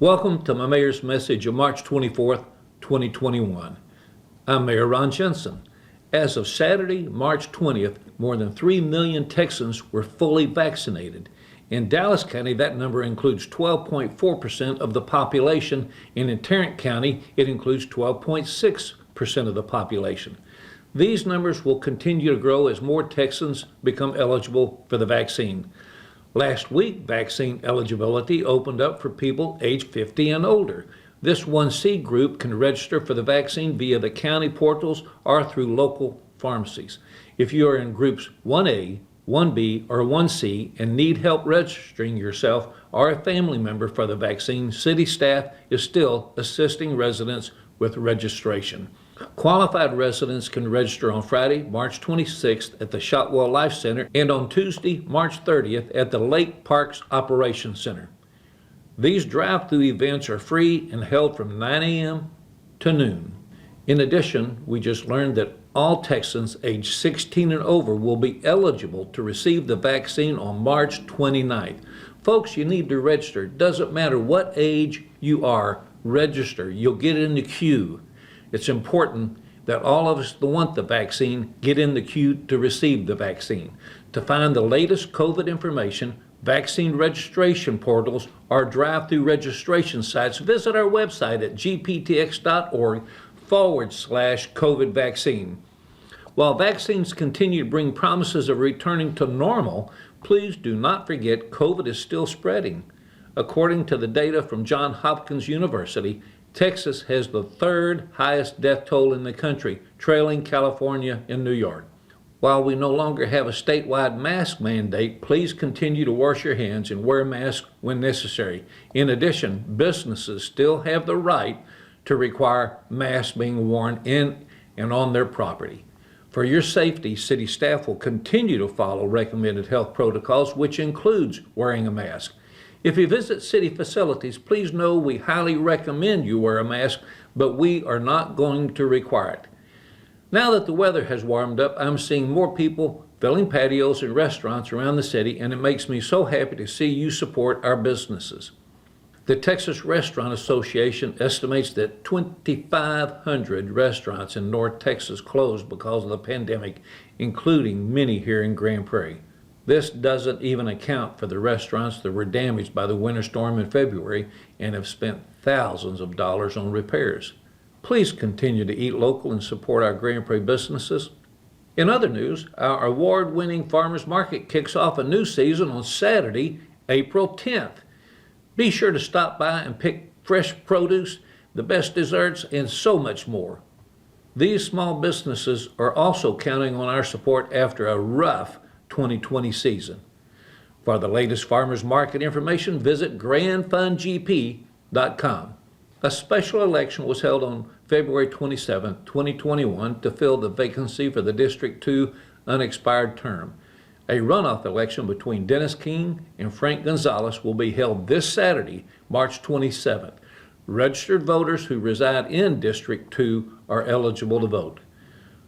Welcome to my Mayor's Message of March 24th, 2021. I'm Mayor Ron Jensen. As of Saturday, March 20th, more than 3 million Texans were fully vaccinated. In Dallas County, that number includes 12.4% of the population, and in Tarrant County, it includes 12.6% of the population. These numbers will continue to grow as more Texans become eligible for the vaccine. Last week, vaccine eligibility opened up for people age 50 and older. This 1C group can register for the vaccine via the county portals or through local pharmacies. If you are in groups 1A, 1B, or 1C and need help registering yourself or a family member for the vaccine, city staff is still assisting residents with registration. Qualified residents can register on Friday, March 26th at the Shotwell Life Center and on Tuesday, March 30th at the Lake Parks Operations Center. These drive-through events are free and held from 9 a.m. to noon. In addition, we just learned that all Texans aged 16 and over will be eligible to receive the vaccine on March 29th. Folks, you need to register. Doesn't matter what age you are, register. You'll get in the queue. It's important that all of us that want the vaccine get in the queue to receive the vaccine. To find the latest COVID information, vaccine registration portals, or drive-through registration sites, visit our website at gptx.org/COVID vaccine. While vaccines continue to bring promises of returning to normal, please do not forget COVID is still spreading. According to the data from Johns Hopkins University, Texas has the third highest death toll in the country, trailing California and New York. While we no longer have a statewide mask mandate, please continue to wash your hands and wear masks when necessary. In addition, businesses still have the right to require masks being worn in and on their property. For your safety, city staff will continue to follow recommended health protocols, which includes wearing a mask. If you visit city facilities, please know we highly recommend you wear a mask, but we are not going to require it. Now that the weather has warmed up, I'm seeing more people filling patios and restaurants around the city, and it makes me so happy to see you support our businesses. The Texas Restaurant Association estimates that 2,500 restaurants in North Texas closed because of the pandemic, including many here in Grand Prairie. This doesn't even account for the restaurants that were damaged by the winter storm in February and have spent thousands of dollars on repairs. Please continue to eat local and support our Grand Prairie businesses. In other news, our award-winning farmers market kicks off a new season on Saturday, April 10th. Be sure to stop by and pick fresh produce, the best desserts, and so much more. These small businesses are also counting on our support after a rough 2020 season. For the latest farmers market information, visit grandfundgp.com. A special election was held on February 27, 2021 to fill the vacancy for the District 2 unexpired term. A runoff election between Dennis King and Frank Gonzalez will be held this Saturday, March 27th. Registered voters who reside in District 2 are eligible to vote.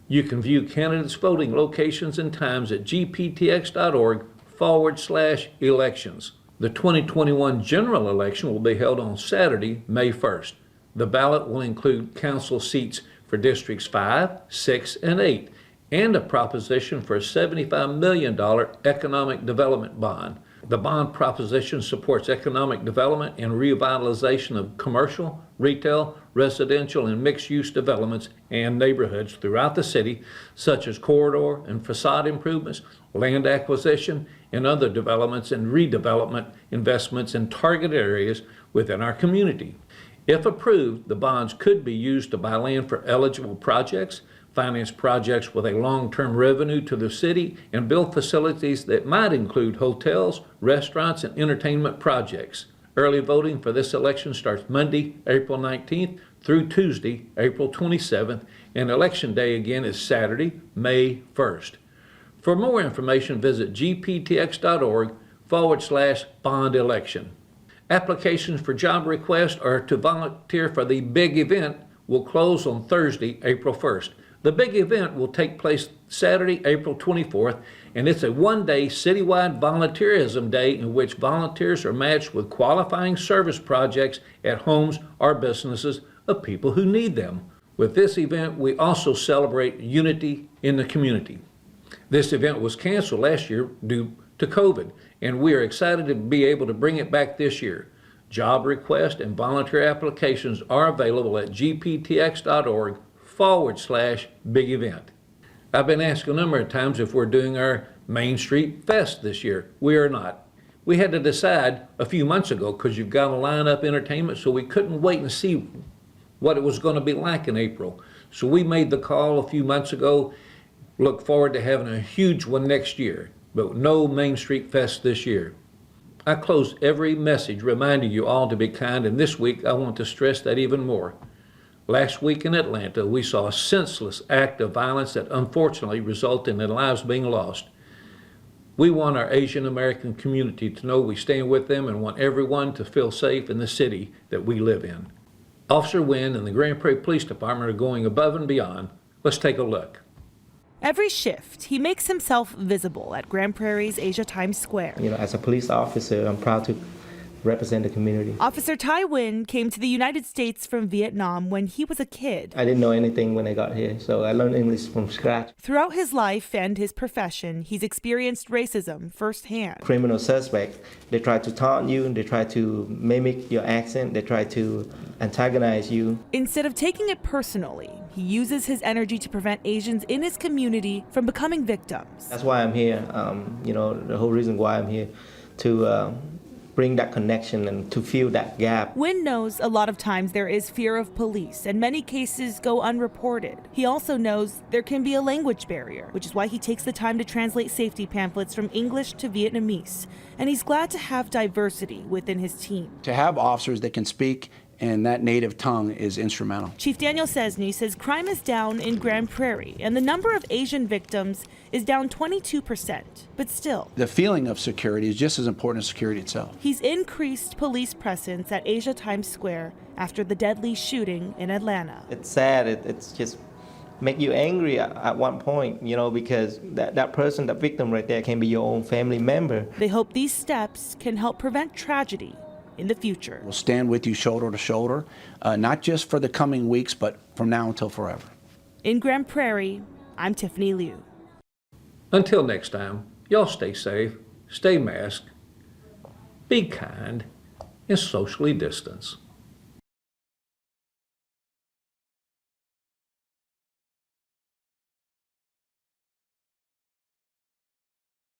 You can view candidates' voting locations and times at gptx.org/elections. The 2021 general election will be held on Saturday, May 1st. The ballot will include council seats for Districts 5, 6, and 8, and a proposition for a $75 million economic development bond. The bond proposition supports economic development and revitalization of commercial, retail, residential, and mixed-use developments and neighborhoods throughout the city, such as corridor and facade improvements, land acquisition, and other developments and redevelopment investments in target areas within our community. If approved, the bonds could be used to buy land for eligible projects, finance projects with a long-term revenue to the city, and build facilities that might include hotels, restaurants, and entertainment projects. Early voting for this election starts Monday, April 19th through Tuesday, April 27th, and Election Day again is Saturday, May 1st. For more information, visit gptx.org/bond election. Applications for job requests or to volunteer for the big event will close on Thursday, April 1st. The big event will take place Saturday, April 24th and it's a one-day citywide volunteerism day in which volunteers are matched with qualifying service projects at homes or businesses of people who need them. With this event, we also celebrate unity in the community. This event was canceled last year due to COVID, and we are excited to be able to bring it back this year. Job requests and volunteer applications are available at gptx.org/big event. I've been asked a number of times if we're doing our Main Street Fest this year. We are not. We had to decide a few months ago because you've got to line up entertainment, so we couldn't wait and see what it was going to be like in April. So we made the call a few months ago. Look forward to having a huge one next year, but no Main Street Fest this year. I close every message reminding you all to be kind, and this week I want to stress that even more. Last week in Atlanta, we saw a senseless act of violence that unfortunately resulted in lives being lost. We want our Asian American community to know we stand with them and want everyone to feel safe in the city that we live in. Officer Wynn and the Grand Prairie Police Department are going above and beyond. Let's take a look. Every shift, he makes himself visible at Grand Prairie's Asia Times Square. As a police officer, I'm proud to represent the community. Officer Tai Win came to the United States from Vietnam when he was a kid. I didn't know anything when I got here, so I learned English from scratch. Throughout his life and his profession, he's experienced racism firsthand. Criminal suspects, they try to taunt you, they try to mimic your accent, they try to antagonize you. Instead of taking it personally, he uses his energy to prevent Asians in his community from becoming victims. That's why I'm here. The whole reason why I'm here to bring that connection and to fill that gap. Wynn knows a lot of times there is fear of police and many cases go unreported. He also knows there can be a language barrier, which is why he takes the time to translate safety pamphlets from English to Vietnamese. And he's glad to have diversity within his team. To have officers that can speak in that native tongue is instrumental. Chief Daniel Cesny says crime is down in Grand Prairie and the number of Asian victims is down 22%, but still. The feeling of security is just as important as security itself. He's increased police presence at Asia Times Square after the deadly shooting in Atlanta. It's sad, it's just make you angry at one point, because that person, that victim right there can be your own family member. They hope these steps can help prevent tragedy in the future. We'll stand with you shoulder to shoulder, not just for the coming weeks, but from now until forever. In Grand Prairie, I'm Tiffany Liu. Until next time, y'all stay safe, stay masked, be kind, and socially distance.